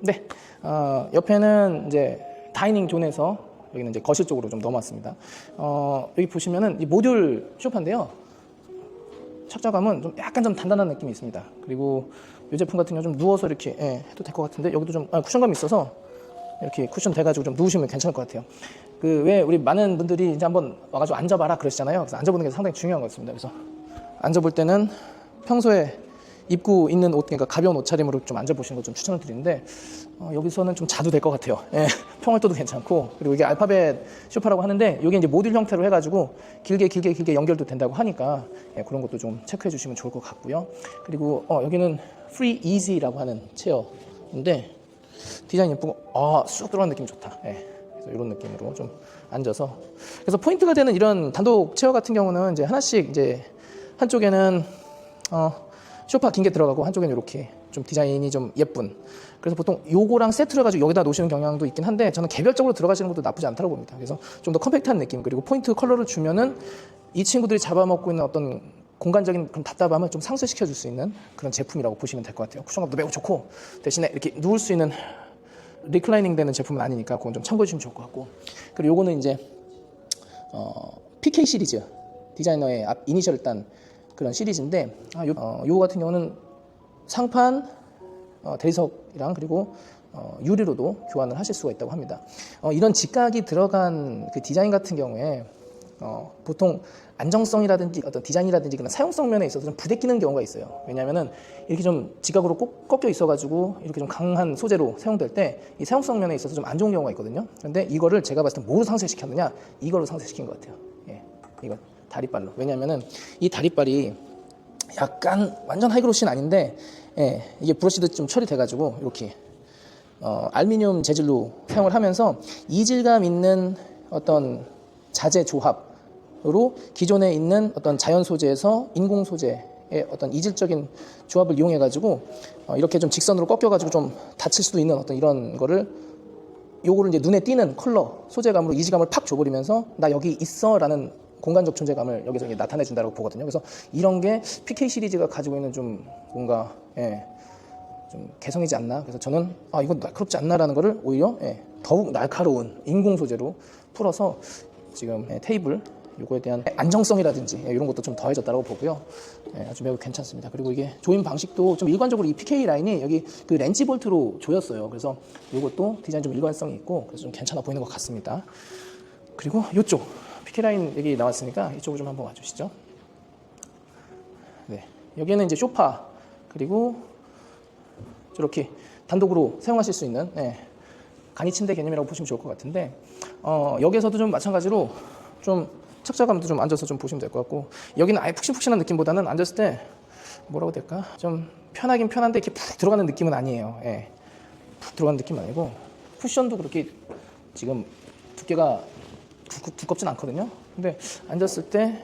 네, 옆에는 이제 다이닝 존에서 여기는 이제 거실 쪽으로 좀 넘어왔습니다. 여기 보시면은 이 모듈 소파인데요. 착자감은 좀 약간 좀 단단한 느낌이 있습니다. 그리고 이 제품 같은 경우 좀 누워서 이렇게 해도 될 것 같은데 여기도 좀 쿠션감이 있어서 이렇게 쿠션 돼가지고 좀 누우시면 괜찮을 것 같아요. 그 왜 우리 많은 분들이 이제 한번 와가지고 앉아봐라 그러시잖아요. 그래서 앉아보는 게 상당히 중요한 것 같습니다. 그래서 앉아볼 때는 평소에 입고 있는 옷, 그러니까 가벼운 옷차림으로 좀 앉아보시는 거 좀 추천을 드리는데 여기서는 좀 자도 될 것 같아요. 평얼도도 괜찮고, 그리고 이게 알파벳 소파라고 하는데 이게 이제 모듈 형태로 해가지고 길게 연결도 된다고 하니까 그런 것도 좀 체크해 주시면 좋을 것 같고요. 그리고 여기는 Free Easy라고 하는 체어인데 디자인 예쁘고 쑥 들어가는 느낌이 좋다. 그래서 이런 느낌으로 좀 앉아서, 그래서 포인트가 되는 이런 단독 체어 같은 경우는 이제 하나씩 이제 한쪽에는 소파 긴 게 들어가고 한쪽에는 이렇게 좀 디자인이 좀 예쁜, 그래서 보통 요거랑 세트를 가지고 여기다 놓으시는 경향도 있긴 한데 저는 개별적으로 들어가시는 것도 나쁘지 않다고 봅니다. 그래서 좀 더 컴팩트한 느낌, 그리고 포인트 컬러를 주면은 이 친구들이 잡아먹고 있는 어떤 공간적인 그런 답답함을 좀 상쇄시켜 줄 수 있는 그런 제품이라고 보시면 될 것 같아요. 쿠션감도 매우 좋고 대신에 이렇게 누울 수 있는 리클라이닝 되는 제품은 아니니까 그건 좀 참고해 주시면 좋을 것 같고, 그리고 요거는 이제 PK 시리즈 디자이너의 앞 이니셜을 딴 그런 시리즈인데 요거 같은 경우는 상판, 대리석이랑 그리고 유리로도 교환을 하실 수가 있다고 합니다. 이런 직각이 들어간 그 디자인 같은 경우에 보통 안정성이라든지 어떤 디자인이라든지 그런 사용성 면에 있어서 좀 부대끼는 경우가 있어요. 왜냐하면은 이렇게 좀 직각으로 꼭 꺾여 있어가지고 이렇게 좀 강한 소재로 사용될 때 이 사용성 면에 있어서 좀 안 좋은 경우가 있거든요. 그런데 이거를 제가 봤을 때 뭐로 상쇄시켰느냐, 이걸로 상쇄시킨 것 같아요. 이거 다리발로. 왜냐하면은 이 다리발이 약간 완전 하이그로시는 아닌데 이게 브러쉬도 좀 처리돼가지고 이렇게 알루미늄 재질로 사용을 하면서 이질감 있는 어떤 자재 조합으로 기존에 있는 어떤 자연 소재에서 인공 소재의 어떤 이질적인 조합을 이용해 가지고 이렇게 좀 직선으로 꺾여 가지고 좀 다칠 수도 있는 어떤 이런 거를 요거를 이제 눈에 띄는 컬러 소재감으로 이질감을 팍 줘버리면서 나 여기 있어라는 공간적 존재감을 여기서 나타내 준다고 보거든요. 그래서 이런 게 PK 시리즈가 가지고 있는 좀 뭔가 좀 개성이지 않나. 그래서 저는 이건 날카롭지 않나라는 거를 오히려 더욱 날카로운 인공 소재로 풀어서 지금 테이블 요거에 대한 안정성이라든지 이런 것도 좀 더해졌다고 보고요. 아주 매우 괜찮습니다. 그리고 이게 조임 방식도 좀 일관적으로 이 PK 라인이 여기 그 렌치 볼트로 조였어요. 그래서 이것도 디자인 좀 일관성이 있고 그래서 좀 괜찮아 보이는 것 같습니다. 그리고 이쪽 PK 라인 얘기 나왔으니까 이쪽으로 좀 한번 와주시죠. 네, 여기는 이제 소파 그리고 이렇게 단독으로 사용하실 수 있는 간이 침대 개념이라고 보시면 좋을 것 같은데 여기에서도 좀 마찬가지로 좀 착자감도 좀 앉아서 좀 보시면 될 것 같고, 여기는 아예 푹신푹신한 느낌보다는 앉았을 때 뭐라고 될까, 좀 편하긴 편한데 이렇게 푹 들어가는 느낌은 아니에요. 푹 들어가는 느낌은 아니고 쿠션도 그렇게 지금 두께가 두껍진 않거든요. 근데 앉았을 때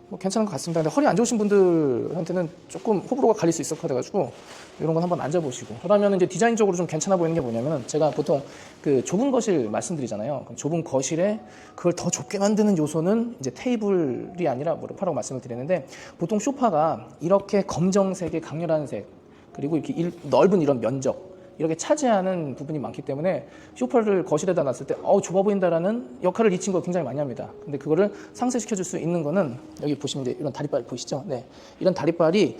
뭐 괜찮은 것 같습니다. 근데 허리 안 좋으신 분들한테는 조금 호불호가 갈릴 수 있을 것 같아가지고 이런 건 한번 앉아보시고, 그러면 이제 디자인적으로 좀 괜찮아 보이는 게 뭐냐면은 제가 보통 그 좁은 거실 말씀드리잖아요. 그럼 좁은 거실에 그걸 더 좁게 만드는 요소는 이제 테이블이 아니라 소파라고 말씀을 드리는데, 보통 소파가 이렇게 검정색의 강렬한 색 그리고 이렇게 넓은 이런 면적 이렇게 차지하는 부분이 많기 때문에 소파를 거실에다 놨을 때 좁아 보인다라는 역할을 이 친구가 굉장히 많이 합니다. 근데 그거를 상쇄시켜 줄 수 있는 거는 여기 보시면 이제 이런 다리발 보이시죠? 네, 이런 다리발이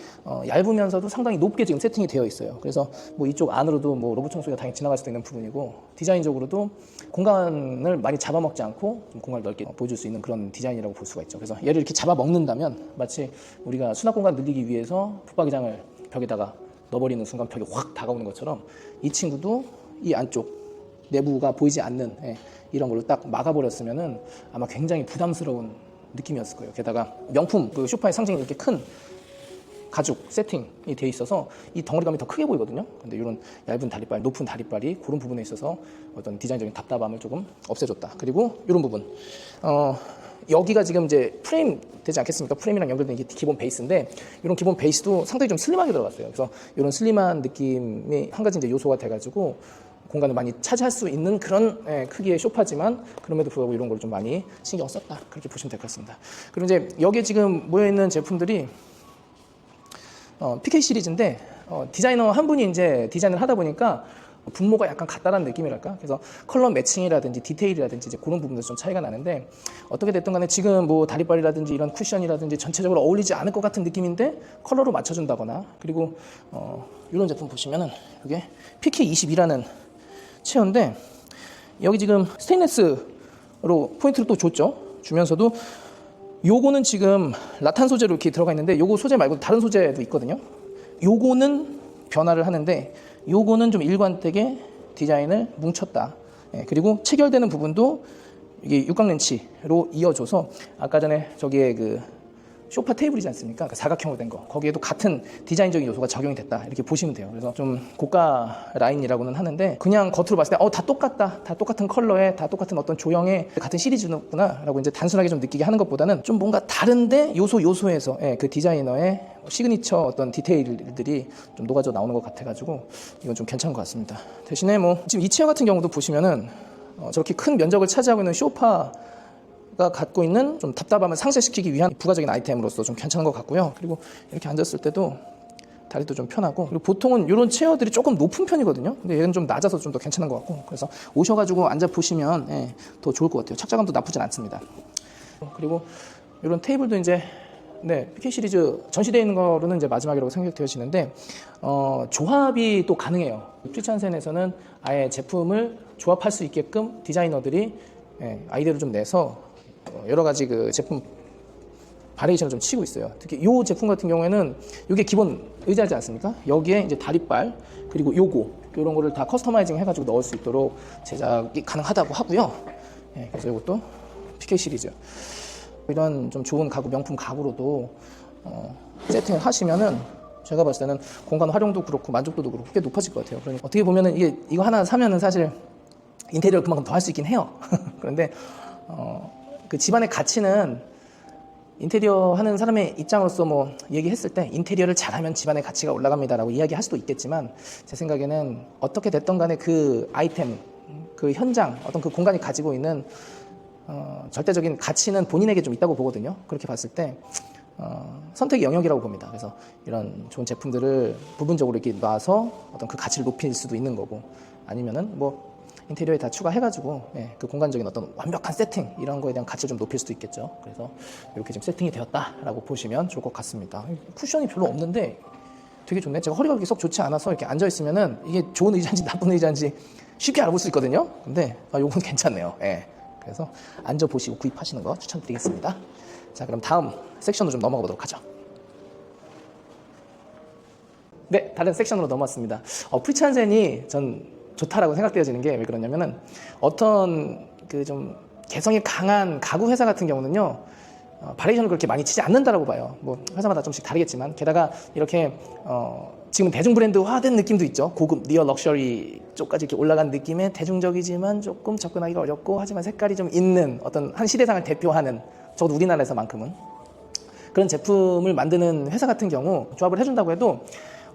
얇으면서도 상당히 높게 지금 세팅이 되어 있어요. 그래서 뭐 이쪽 안으로도 뭐 로봇 청소기가 당연히 지나갈 수도 있는 부분이고, 디자인적으로도 공간을 많이 잡아먹지 않고 좀 공간을 넓게 보여줄 수 있는 그런 디자인이라고 볼 수가 있죠. 그래서 얘를 이렇게 잡아먹는다면 마치 우리가 수납 공간 늘리기 위해서 붙박이장을 벽에다가 넣어버리는 순간 벽이 확 다가오는 것처럼 이 친구도 이 안쪽 내부가 보이지 않는 이런 걸로 딱 막아버렸으면은 아마 굉장히 부담스러운 느낌이었을 거예요. 게다가 명품 그 소파의 상징이 이렇게 큰 가죽 세팅이 돼 있어서 이 덩어리감이 더 크게 보이거든요. 근데 이런 얇은 다리발, 높은 다리발이 그런 부분에 있어서 어떤 디자인적인 답답함을 조금 없애줬다. 그리고 이런 부분 여기가 지금 이제 프레임 되지 않겠습니까? 프레임이랑 연결된 게 기본 베이스인데, 이런 기본 베이스도 상당히 좀 슬림하게 들어갔어요. 그래서 이런 슬림한 느낌이 한 가지 이제 요소가 돼가지고 공간을 많이 차지할 수 있는 그런 크기의 소파지만 그럼에도 불구하고 이런 걸 좀 많이 신경 썼다. 그렇게 보시면 될 것 같습니다. 그리고 이제 여기에 지금 모여 있는 제품들이 PK 시리즈인데 디자이너 한 분이 이제 디자인을 하다 보니까 분모가 약간 같다라는 느낌이랄까. 그래서 컬러 매칭이라든지 디테일이라든지 이제 그런 부분에서 좀 차이가 나는데, 어떻게 됐든 간에 지금 뭐 다리빨이라든지 이런 쿠션이라든지 전체적으로 어울리지 않을 것 같은 느낌인데 컬러로 맞춰준다거나, 그리고 이런 제품 보시면은 이게 PK22라는 체어인데, 여기 지금 스테인레스로 포인트를 또 줬죠. 주면서도 요거는 지금 라탄 소재로 이렇게 들어가 있는데, 요거 소재 말고 다른 소재도 있거든요. 요거는 변화를 하는데, 요거는 좀 일관되게 디자인을 뭉쳤다. 그리고 체결되는 부분도 이게 육각 렌치로 이어줘서, 아까 전에 저기에 그 소파 테이블이지 않습니까? 그 사각형으로 된 거, 거기에도 같은 디자인적인 요소가 적용이 됐다, 이렇게 보시면 돼요. 그래서 좀 고가 라인이라고는 하는데, 그냥 겉으로 봤을 때 다 똑같다, 다 똑같은 컬러에, 다 똑같은 어떤 조형의 같은 시리즈구나 라고 이제 단순하게 좀 느끼게 하는 것보다는, 좀 뭔가 다른데 요소에서 그 디자이너의 시그니처 어떤 디테일들이 좀 녹아져 나오는 것 같아가지고 이건 좀 괜찮은 것 같습니다. 대신에 뭐 지금 이 체어 같은 경우도 보시면은 저렇게 큰 면적을 차지하고 있는 소파가 갖고 있는 좀 답답함을 상쇄시키기 위한 부가적인 아이템으로서 좀 괜찮은 것 같고요. 그리고 이렇게 앉았을 때도 다리도 좀 편하고, 그리고 보통은 이런 체어들이 조금 높은 편이거든요. 근데 얘는 좀 낮아서 좀 더 괜찮은 것 같고, 그래서 오셔가지고 앉아 보시면 더 좋을 것 같아요. 착자감도 나쁘진 않습니다. 그리고 이런 테이블도 이제 PK 시리즈 전시되어 있는 거로는 이제 마지막이라고 생각되어지는데, 조합이 또 가능해요. 프리찬센에서는 아예 제품을 조합할 수 있게끔 디자이너들이 아이디어를 좀 내서 여러 가지 그 제품 바리에이션을 좀 치고 있어요. 특히 이 제품 같은 경우에는 이게 기본 의자지 않습니까? 여기에 이제 다리빨, 그리고 이런 거를 다 커스터마이징 해가지고 넣을 수 있도록 제작이 가능하다고 하고요. 그래서 이것도 PK 시리즈. 이런 좀 좋은 가구, 명품 가구로도 세팅을 하시면은 제가 봤을 때는 공간 활용도 그렇고 만족도도 그렇고 꽤 높아질 것 같아요. 그러니까 어떻게 보면은 이거 하나 사면은 사실 인테리어를 그만큼 더 할 수 있긴 해요. 그런데 그 집안의 가치는, 인테리어 하는 사람의 입장으로서 뭐 얘기했을 때 인테리어를 잘하면 집안의 가치가 올라갑니다라고 이야기할 수도 있겠지만, 제 생각에는 어떻게 됐던 간에 그 아이템, 그 현장, 어떤 그 공간이 가지고 있는 절대적인 가치는 본인에게 좀 있다고 보거든요. 그렇게 봤을 때 선택의 영역이라고 봅니다. 그래서 이런 좋은 제품들을 부분적으로 이렇게 놔서 어떤 그 가치를 높일 수도 있는 거고, 아니면은 뭐 인테리어에 다 추가해가지고 그 공간적인 어떤 완벽한 세팅, 이런 거에 대한 가치를 좀 높일 수도 있겠죠. 그래서 이렇게 지금 세팅이 되었다라고 보시면 좋을 것 같습니다. 쿠션이 별로 없는데 되게 좋네. 제가 허리가 그렇게 썩 좋지 않아서 이렇게 앉아 있으면은 이게 좋은 의자인지 나쁜 의자인지 쉽게 알아볼 수 있거든요. 근데 요건 괜찮네요. 그래서 앉아보시고 구입하시는 거 추천드리겠습니다. 자, 그럼 다음 섹션으로 좀 넘어가 보도록 하죠. 네, 다른 섹션으로 넘어왔습니다. 프리찬센이 전 좋다라고 생각되어지는 게 왜 그러냐면은, 어떤 그 좀 개성이 강한 가구 회사 같은 경우는요, 바리에이션을 그렇게 많이 치지 않는다라고 봐요. 뭐 회사마다 좀씩 다르겠지만, 게다가 이렇게 지금 대중 브랜드화된 느낌도 있죠. 고급 니어 럭셔리 쪽까지 이렇게 올라간 느낌의 대중적이지만 조금 접근하기가 어렵고, 하지만 색깔이 좀 있는 어떤 한 시대상을 대표하는, 적어도 우리나라에서만큼은 그런 제품을 만드는 회사 같은 경우 조합을 해준다고 해도,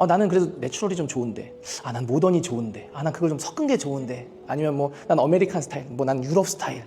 나는 그래도 내추럴이 좀 좋은데, 난 모던이 좋은데, 난 그걸 좀 섞은 게 좋은데, 아니면 뭐 난 아메리칸 스타일, 뭐 난 유럽 스타일,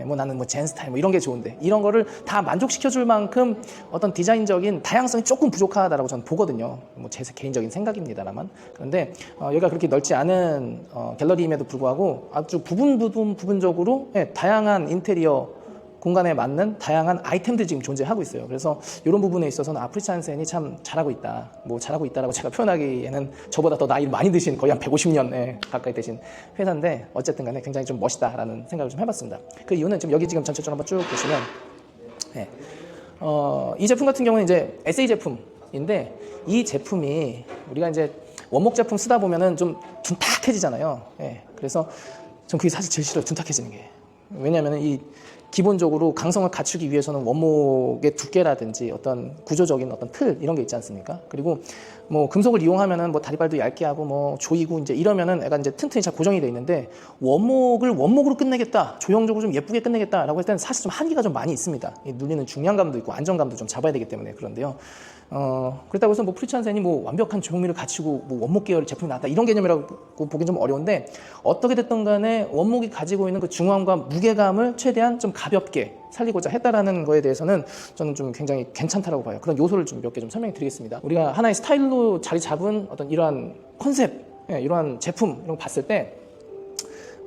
뭐 나는 뭐 젠 스타일, 뭐 이런 게 좋은데, 이런 거를 다 만족시켜줄 만큼 어떤 디자인적인 다양성이 조금 부족하다라고 저는 보거든요. 뭐 제 개인적인 생각입니다만. 그런데 여기가 그렇게 넓지 않은 갤러리임에도 불구하고 아주 부분적으로 다양한 인테리어 공간에 맞는 다양한 아이템들이 지금 존재하고 있어요. 그래서 이런 부분에 있어서는 프리찬센이 참 잘하고 있다. 뭐 잘하고 있다라고 제가 표현하기에는 저보다 더 나이를 많이 드신, 거의 한 150년 가까이 되신 회사인데, 어쨌든 간에 굉장히 좀 멋있다라는 생각을 좀 해봤습니다. 그 이유는 지금 여기 지금 전체적으로 한번 쭉 보시면, 이 제품 같은 경우는 이제 SA 제품인데, 이 제품이 우리가 이제 원목 제품 쓰다 보면은 좀 둔탁해지잖아요. 그래서 전 그게 사실 제일 싫어요. 둔탁해지는 게. 왜냐하면 이 기본적으로 강성을 갖추기 위해서는 원목의 두께라든지 어떤 구조적인 어떤 틀, 이런 게 있지 않습니까? 그리고 뭐 금속을 이용하면은 뭐 다리발도 얇게 하고 뭐 조이고 이제 이러면은 애가 이제 튼튼히 잘 고정이 돼 있는데, 원목을 원목으로 끝내겠다, 조형적으로 좀 예쁘게 끝내겠다라고 했을 때는 사실 좀 한계가 좀 많이 있습니다. 이 눌리는 중량감도 있고 안정감도 좀 잡아야 되기 때문에 그런데요. 그렇다고 해서 뭐 프리츠한센이 뭐 완벽한 조형미를 갖추고 뭐 원목 계열 제품이 나왔다 이런 개념이라고 보긴 좀 어려운데, 어떻게 됐든 간에 원목이 가지고 있는 그 중함과 무게감을 최대한 좀 가볍게 살리고자 했다라는 거에 대해서는 저는 좀 굉장히 괜찮다라고 봐요. 그런 요소를 좀 몇 개 좀 설명해 드리겠습니다. 우리가 하나의 스타일로 자리 잡은 어떤 이러한 컨셉, 이러한 제품 이런 거 봤을 때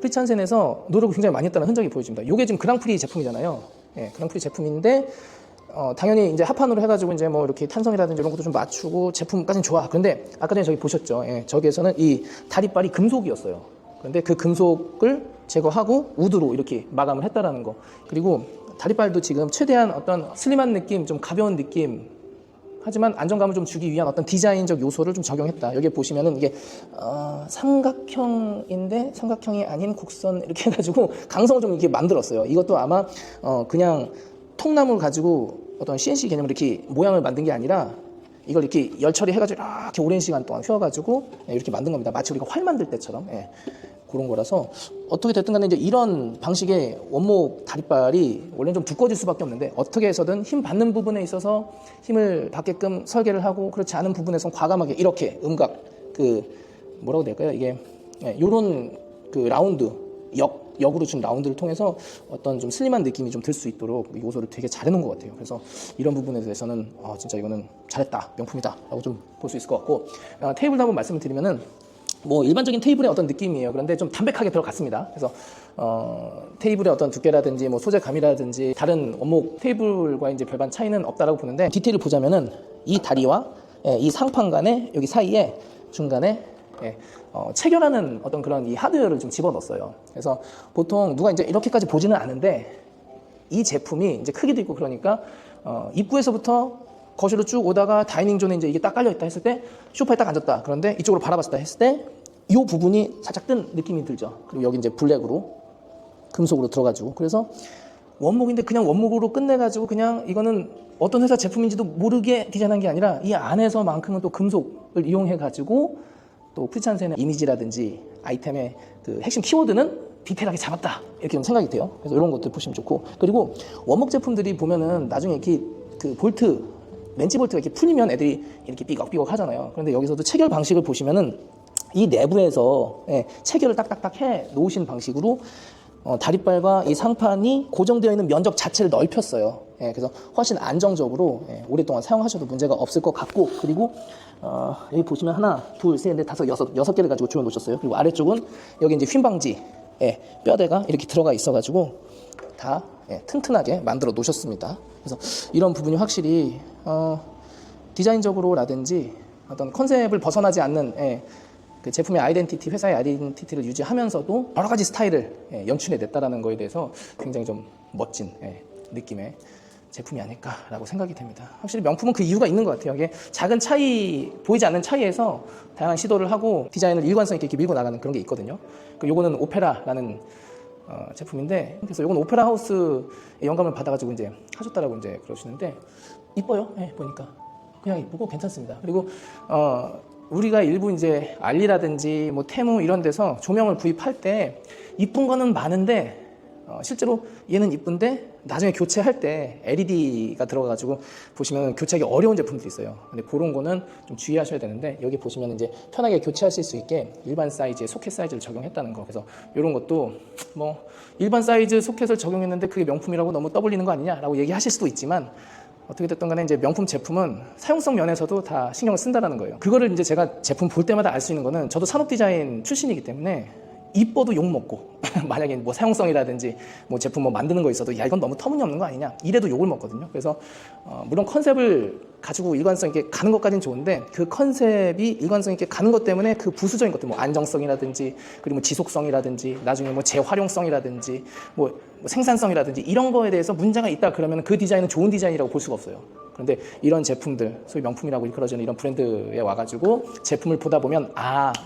프리츠한센에서 노력을 굉장히 많이 했다는 흔적이 보여집니다. 이게 지금 그랑프리 제품이잖아요. 그랑프리 제품인데 당연히 이제 합판으로 해가지고 이제 뭐 이렇게 탄성이라든지 이런 것도 좀 맞추고 제품까지는 좋아. 그런데 아까 전에 저기 보셨죠? 저기에서는 이 다리빨이 금속이었어요. 그런데 그 금속을 제거하고 우드로 이렇게 마감을 했다라는 거. 그리고 다리빨도 지금 최대한 어떤 슬림한 느낌, 좀 가벼운 느낌, 하지만 안정감을 좀 주기 위한 어떤 디자인적 요소를 좀 적용했다. 여기 보시면은 이게 삼각형인데 삼각형이 아닌 곡선 이렇게 해가지고 강성을 좀 이렇게 만들었어요. 이것도 아마 그냥 통나무를 가지고 어떤 CNC 개념으로 이렇게 모양을 만든 게 아니라 이걸 이렇게 열 처리해가지고 이렇게 오랜 시간 동안 휘어가지고 이렇게 만든 겁니다. 마치 우리가 활 만들 때처럼. 그런 거라서 어떻게 됐든 간에 이제 이런 방식의 원목 다리빨이 원래는 좀 두꺼워질 수밖에 없는데, 어떻게 해서든 힘 받는 부분에 있어서 힘을 받게끔 설계를 하고, 그렇지 않은 부분에선 과감하게 이렇게 음각 뭐라고 될까요? 이게 요런 라운드 역으로 준 라운드를 통해서 어떤 좀 슬림한 느낌이 좀 들 수 있도록 요소를 되게 잘 해놓은 것 같아요. 그래서 이런 부분에 대해서는 진짜 이거는 잘했다, 명품이다 라고 좀 볼 수 있을 것 같고, 테이블도 한번 말씀을 드리면은 뭐 일반적인 테이블의 어떤 느낌이에요. 그런데 좀 담백하게 들어갔습니다. 그래서 테이블의 어떤 두께라든지 뭐 소재감이라든지 다른 원목 테이블과 이제 별반 차이는 없다라고 보는데, 디테일을 보자면은 이 다리와 이 상판 간의 여기 사이에 중간에 체결하는 어떤 그런 이 하드웨어를 좀 집어넣었어요. 그래서 보통 누가 이제 이렇게까지 보지는 않은데, 이 제품이 이제 크기도 있고 그러니까 입구에서부터 거실로 쭉 오다가 다이닝 존에 이제 이게 딱 깔려 있다 했을 때, 소파에 딱 앉았다. 그런데 이쪽으로 바라봤다 했을 때 이 부분이 살짝 뜬 느낌이 들죠. 그리고 여기 이제 블랙으로 금속으로 들어가지고, 그래서 원목인데 그냥 원목으로 끝내가지고 그냥 이거는 어떤 회사 제품인지도 모르게 디자인한 게 아니라 이 안에서만큼은 또 금속을 이용해가지고 또 프리츠한센의 이미지라든지 아이템의 그 핵심 키워드는 디테일하게 잡았다, 이렇게 좀 생각이 돼요. 그래서 이런 것들 보시면 좋고, 그리고 원목 제품들이 보면은 나중에 이렇게 그 볼트, 렌치 볼트가 이렇게 풀리면 애들이 이렇게 삐걱삐걱 하잖아요. 그런데 여기서도 체결 방식을 보시면은 이 내부에서 체결을 딱딱딱 해 놓으신 방식으로 다리빨과 이 상판이 고정되어 있는 면적 자체를 넓혔어요. 그래서 훨씬 안정적으로 오랫동안 사용하셔도 문제가 없을 것 같고, 그리고 여기 보시면 하나, 둘, 셋, 넷, 다섯, 여섯 개를 가지고 조여 놓으셨어요. 그리고 아래쪽은 여기 이제 휜방지 뼈대가 이렇게 들어가 있어가지고 다 튼튼하게 만들어 놓으셨습니다. 그래서 이런 부분이 확실히 디자인적으로라든지 어떤 컨셉을 벗어나지 않는 그 제품의 아이덴티티, 회사의 아이덴티티를 유지하면서도 여러 가지 스타일을 연출해 냈다라는 거에 대해서 굉장히 좀 멋진 느낌의 제품이 아닐까라고 생각이 됩니다. 확실히 명품은 그 이유가 있는 것 같아요. 이게 작은 차이, 보이지 않는 차이에서 다양한 시도를 하고 디자인을 일관성 있게 밀고 나가는 그런 게 있거든요. 요거는 오페라라는 제품인데, 그래서 요건 오페라 하우스의 영감을 받아가지고 이제 하셨다라고 이제 그러시는데, 이뻐요. 보니까 그냥 이쁘고 괜찮습니다. 그리고 우리가 일부 이제 알리라든지 뭐 테무 이런 데서 조명을 구입할 때 이쁜 거는 많은데 실제로 얘는 이쁜데 나중에 교체할 때 LED가 들어가가지고 보시면 교체하기 어려운 제품들이 있어요. 근데 그런 거는 좀 주의하셔야 되는데, 여기 보시면 이제 편하게 교체하실 수 있게 일반 사이즈의 소켓 사이즈를 적용했다는 거. 그래서 이런 것도 뭐 일반 사이즈 소켓을 적용했는데 그게 명품이라고 너무 떠벌리는 거 아니냐라고 얘기하실 수도 있지만, 어떻게 됐든 간에 이제 명품 제품은 사용성 면에서도 다 신경을 쓴다는 거예요. 그거를 이제 제가 제품 볼 때마다 알 수 있는 거는, 저도 산업 디자인 출신이기 때문에 이뻐도 욕 먹고 만약에 뭐 사용성이라든지 뭐 제품 뭐 만드는 거 있어도 야 이건 너무 터무니없는 거 아니냐 이래도 욕을 먹거든요. 그래서 물론 컨셉을 가지고 일관성 있게 가는 것까지는 좋은데, 그 컨셉이 일관성 있게 가는 것 때문에 그 부수적인 것들, 뭐 안정성이라든지 그리고 뭐 지속성이라든지 나중에 뭐 재활용성이라든지 뭐 생산성이라든지 이런 거에 대해서 문제가 있다 그러면 그 디자인은 좋은 디자인이라고 볼 수가 없어요. 그런데 이런 제품들, 소위 명품이라고 일컬어지는 이런 브랜드에 와가지고 제품을 보다 보면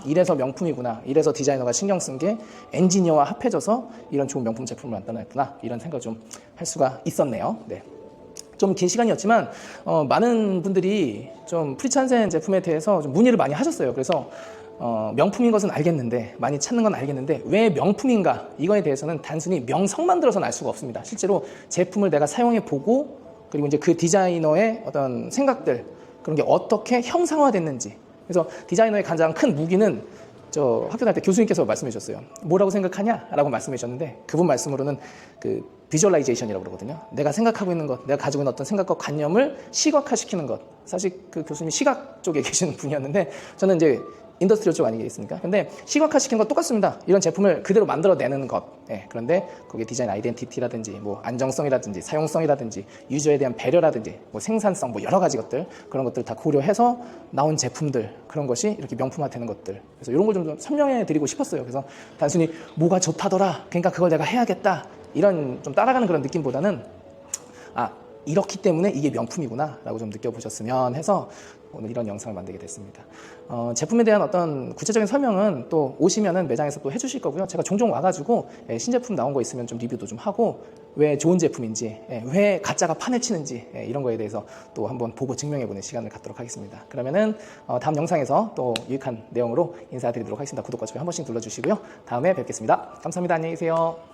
이래서 명품이구나, 이래서 디자이너가 신경 쓴 게 엔지니어와 합해져서 이런 좋은 명품 제품을 만들어냈구나, 이런 생각을 좀 할 수가 있었네요. 좀 긴 시간이었지만 많은 분들이 좀 프리츠한센 제품에 대해서 좀 문의를 많이 하셨어요. 그래서 명품인 것은 알겠는데, 많이 찾는 건 알겠는데 왜 명품인가, 이거에 대해서는 단순히 명성만 들어서는 알 수가 없습니다. 실제로 제품을 내가 사용해 보고, 그리고 이제 그 디자이너의 어떤 생각들, 그런 게 어떻게 형상화됐는지. 그래서 디자이너의 가장 큰 무기는 저 학교 다닐 때 교수님께서 말씀해 주셨어요. 뭐라고 생각하냐? 라고 말씀해 주셨는데 그분 말씀으로는 그 비주얼라이제이션이라고 그러거든요. 내가 생각하고 있는 것, 내가 가지고 있는 어떤 생각과 관념을 시각화시키는 것. 사실 그 교수님이 시각 쪽에 계시는 분이었는데 저는 이제 인더스트리얼 쪽 아니겠습니까? 근데 시각화시키는 것 똑같습니다. 이런 제품을 그대로 만들어내는 것. 예, 그런데 거기에 디자인 아이덴티티라든지 뭐 안정성이라든지 사용성이라든지 유저에 대한 배려라든지 뭐 생산성 뭐 여러 가지 것들 그런 것들 다 고려해서 나온 제품들 그런 것이 이렇게 명품화되는 것들. 그래서 이런 걸 좀 설명해 드리고 싶었어요. 그래서 단순히 뭐가 좋다더라. 그러니까 그걸 내가 해야겠다. 이런 좀 따라가는 그런 느낌보다는 아 이렇기 때문에 이게 명품이구나 라고 좀 느껴보셨으면 해서 오늘 이런 영상을 만들게 됐습니다. 제품에 대한 어떤 구체적인 설명은 또 오시면은 매장에서 또 해주실 거고요. 제가 종종 와가지고 신제품 나온 거 있으면 좀 리뷰도 좀 하고 왜 좋은 제품인지 왜 가짜가 판을 치는지 이런 거에 대해서 또 한번 보고 증명해보는 시간을 갖도록 하겠습니다. 그러면은 다음 영상에서 또 유익한 내용으로 인사드리도록 하겠습니다. 구독과 좋아요 한 번씩 눌러주시고요. 다음에 뵙겠습니다. 감사합니다. 안녕히 계세요.